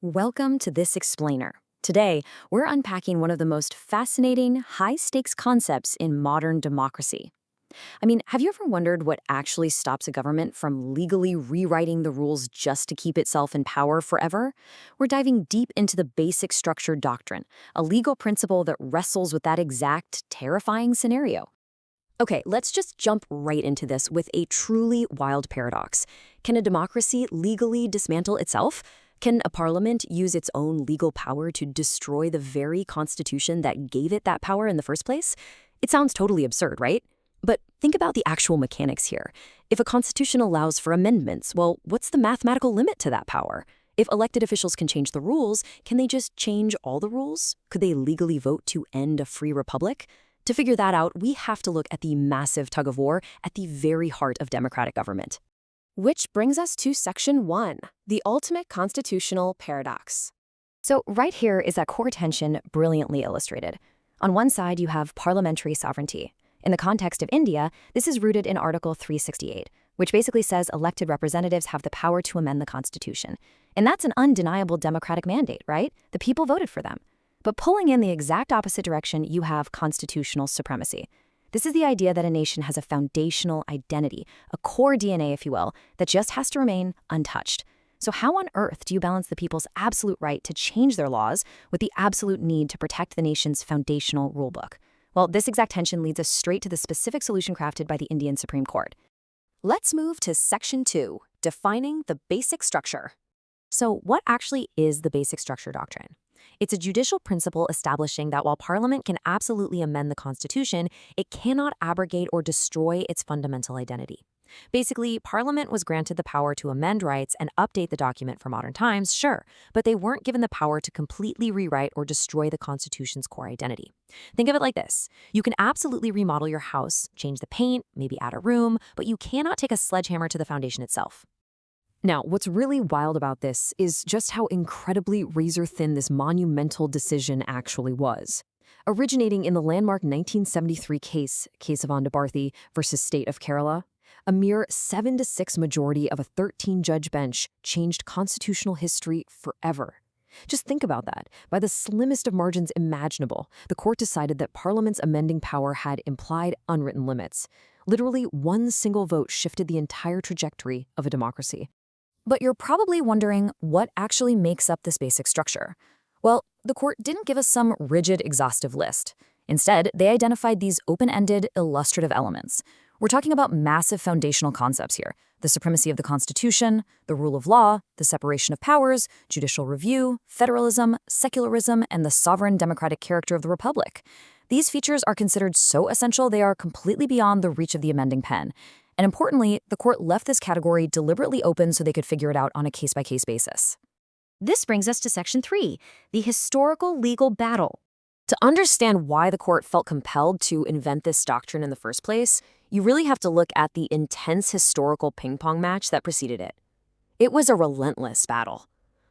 Welcome to this explainer. Today, we're unpacking one of the most fascinating, high-stakes concepts in modern democracy. Have you ever wondered what actually stops a government from legally rewriting the rules just to keep itself in power forever? We're diving deep into the Basic Structure Doctrine, a legal principle that wrestles with that exact terrifying scenario. Okay, let's just jump right into this with a truly wild paradox. Can a democracy legally dismantle itself? Can a parliament use its own legal power to destroy the very constitution that gave it that power in the first place? It sounds totally absurd, right? But think about the actual mechanics here. If a constitution allows for amendments, well, what's the mathematical limit to that power? If elected officials can change the rules, can they just change all the rules? Could they legally vote to end a free republic? To figure that out, we have to look at the massive tug-of-war at the very heart of democratic government. Which brings us to Section 1, the ultimate constitutional paradox. So right here is that core tension brilliantly illustrated. On one side, you have parliamentary sovereignty. In the context of India, this is rooted in Article 368, which basically says elected representatives have the power to amend the Constitution. And that's an undeniable democratic mandate, right? The people voted for them. But pulling in the exact opposite direction, you have constitutional supremacy. This is the idea that a nation has a foundational identity, a core DNA, if you will, that just has to remain untouched. So how on earth do you balance the people's absolute right to change their laws with the absolute need to protect the nation's foundational rulebook? Well, this exact tension leads us straight to the specific solution crafted by the Indian Supreme Court. Let's move to Section 2, defining the basic structure. So what actually is the Basic Structure Doctrine? It's a judicial principle establishing that while Parliament can absolutely amend the Constitution, it cannot abrogate or destroy its fundamental identity. Basically, Parliament was granted the power to amend rights and update the document for modern times, sure, but they weren't given the power to completely rewrite or destroy the Constitution's core identity. Think of it like this. You can absolutely remodel your house, change the paint, maybe add a room, but you cannot take a sledgehammer to the foundation itself. Now, what's really wild about this is just how incredibly razor-thin this monumental decision actually was. Originating in the landmark 1973 case, Kesavananda Bharati versus State of Kerala, a mere 7-6 majority of a 13-judge bench changed constitutional history forever. Just think about that. By the slimmest of margins imaginable, the court decided that Parliament's amending power had implied unwritten limits. Literally, one single vote shifted the entire trajectory of a democracy. But you're probably wondering what actually makes up this basic structure. Well, the court didn't give us some rigid, exhaustive list. Instead, they identified these open-ended, illustrative elements. We're talking about massive foundational concepts here: the supremacy of the Constitution, the rule of law, the separation of powers, judicial review, federalism, secularism, and the sovereign democratic character of the republic. These features are considered so essential they are completely beyond the reach of the amending pen. And importantly, the court left this category deliberately open so they could figure it out on a case-by-case basis. This brings us to Section 3, the historical legal battle. To understand why the court felt compelled to invent this doctrine in the first place, you really have to look at the intense historical ping-pong match that preceded it. It was a relentless battle.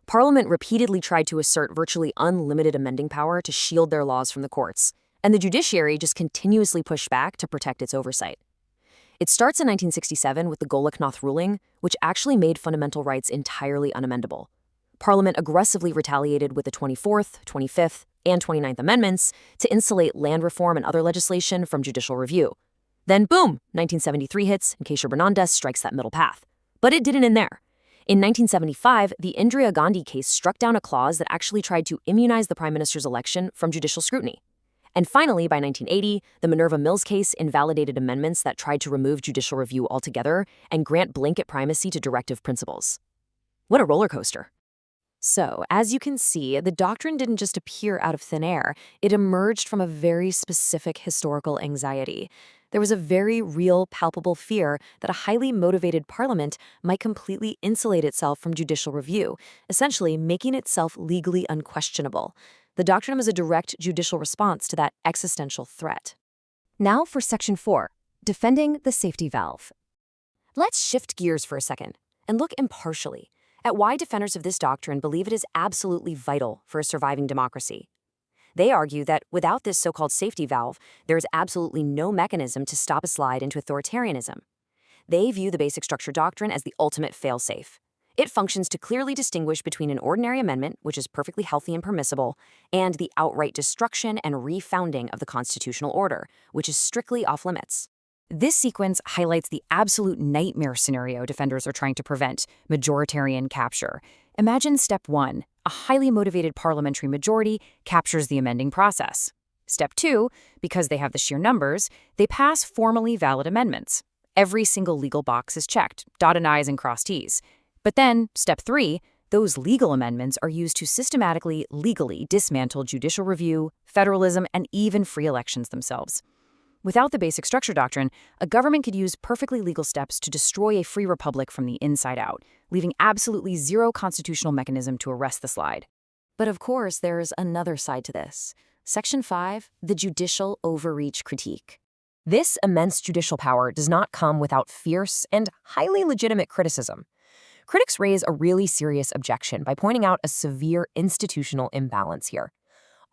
Parliament repeatedly tried to assert virtually unlimited amending power to shield their laws from the courts, and the judiciary just continuously pushed back to protect its oversight. It starts in 1967 with the Goloknath ruling, which actually made fundamental rights entirely unamendable. Parliament aggressively retaliated with the 24th, 25th, and 29th Amendments to insulate land reform and other legislation from judicial review. Then boom, 1973 hits and Kesavananda strikes that middle path. But it didn't end there. In 1975, the Indira Gandhi case struck down a clause that actually tried to immunize the prime minister's election from judicial scrutiny. And finally, by 1980, the Minerva Mills case invalidated amendments that tried to remove judicial review altogether and grant blanket primacy to directive principles. What a roller coaster. So, as you can see, the doctrine didn't just appear out of thin air. It emerged from a very specific historical anxiety. There was a very real, palpable fear that a highly motivated parliament might completely insulate itself from judicial review, essentially making itself legally unquestionable. The doctrine was a direct judicial response to that existential threat. Now for Section 4, defending the safety valve. Let's shift gears for a second and look impartially at why defenders of this doctrine believe it is absolutely vital for a surviving democracy. They argue that without this so-called safety valve, there is absolutely no mechanism to stop a slide into authoritarianism. They view the Basic Structure Doctrine as the ultimate fail-safe. It functions to clearly distinguish between an ordinary amendment, which is perfectly healthy and permissible, and the outright destruction and refounding of the constitutional order, which is strictly off limits. This sequence highlights the absolute nightmare scenario defenders are trying to prevent: majoritarian capture. Imagine step 1, a highly motivated parliamentary majority captures the amending process. Step 2, because they have the sheer numbers, they pass formally valid amendments. Every single legal box is checked, dotted I's and crossed T's. But then, step 3, those legal amendments are used to systematically, legally dismantle judicial review, federalism, and even free elections themselves. Without the Basic Structure Doctrine, a government could use perfectly legal steps to destroy a free republic from the inside out, leaving absolutely zero constitutional mechanism to arrest the slide. But of course, there's another side to this. Section 5, the Judicial Overreach critique. This immense judicial power does not come without fierce and highly legitimate criticism. Critics raise a really serious objection by pointing out a severe institutional imbalance here.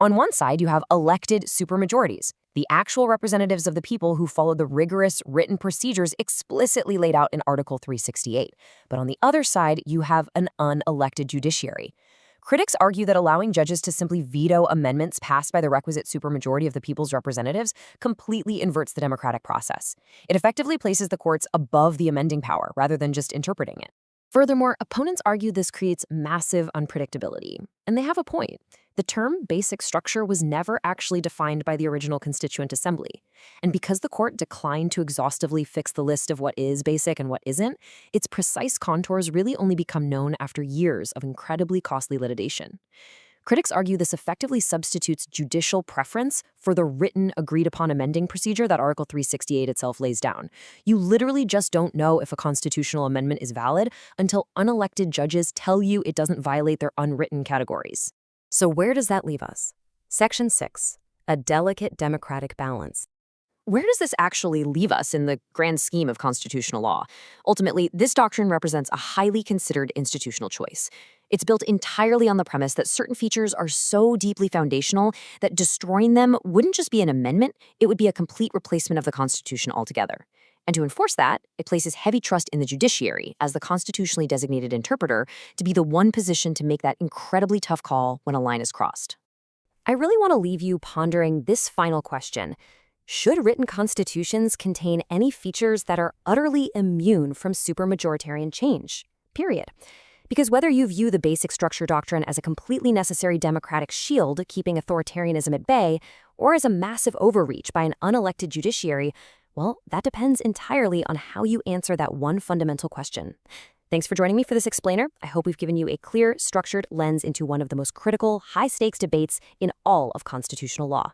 On one side, you have elected supermajorities, the actual representatives of the people who follow the rigorous written procedures explicitly laid out in Article 368. But on the other side, you have an unelected judiciary. Critics argue that allowing judges to simply veto amendments passed by the requisite supermajority of the people's representatives completely inverts the democratic process. It effectively places the courts above the amending power rather than just interpreting it. Furthermore, opponents argue this creates massive unpredictability. And they have a point. The term basic structure was never actually defined by the original Constituent Assembly. And because the court declined to exhaustively fix the list of what is basic and what isn't, its precise contours really only become known after years of incredibly costly litigation. Critics argue this effectively substitutes judicial preference for the written, agreed-upon amending procedure that Article 368 itself lays down. You literally just don't know if a constitutional amendment is valid until unelected judges tell you it doesn't violate their unwritten categories. So where does that leave us? Section 6, a delicate democratic balance. Where does this actually leave us in the grand scheme of constitutional law? Ultimately, this doctrine represents a highly considered institutional choice. It's built entirely on the premise that certain features are so deeply foundational that destroying them wouldn't just be an amendment, it would be a complete replacement of the Constitution altogether. And to enforce that, it places heavy trust in the judiciary as the constitutionally designated interpreter to be the one position to make that incredibly tough call when a line is crossed. I really want to leave you pondering this final question. Should written constitutions contain any features that are utterly immune from supermajoritarian change? Period. Because whether you view the Basic Structure Doctrine as a completely necessary democratic shield keeping authoritarianism at bay, or as a massive overreach by an unelected judiciary, well, that depends entirely on how you answer that one fundamental question. Thanks for joining me for this explainer. I hope we've given you a clear, structured lens into one of the most critical, high-stakes debates in all of constitutional law.